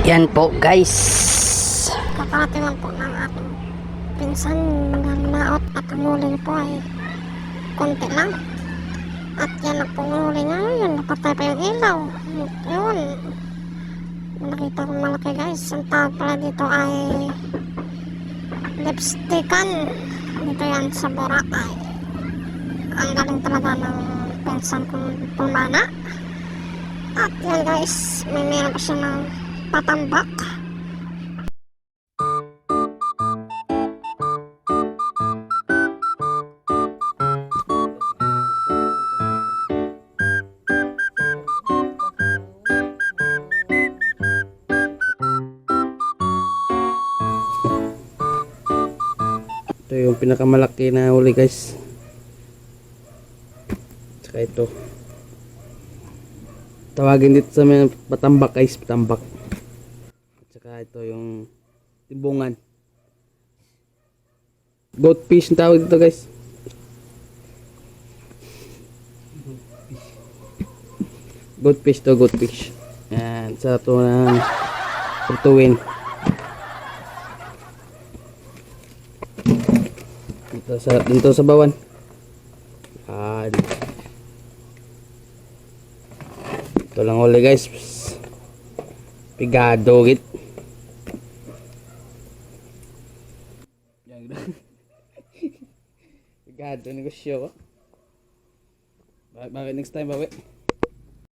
Yan po guys. Kakarating lang po ng ating pinsan na naot at ang huli po ay konti lang. At yan na po ang huli niya. Yun, napatay pa yung ilaw. Yun. Nakita ko malaki guys. Ang tawag pala dito ay lipstickan. Dito yan sa Boracay. Ang galing talaga ng pinsan kong pumana. At yan guys, may meron pa siya ng patambak. Ito yung pinakamalaki na huli guys. Tsaka ito. Tawagin dito sa mga patambak guys, patambak. Tsaka ito yung timbungan. Goatfish yung tawag dito guys. Goatfish to, goatfish. Yan, sa ito ng tutuwin. Dito sa bawan. Yan. Ito lang uli guys. Pigado git. Pigado negosyo ko. Bakit next time bawi?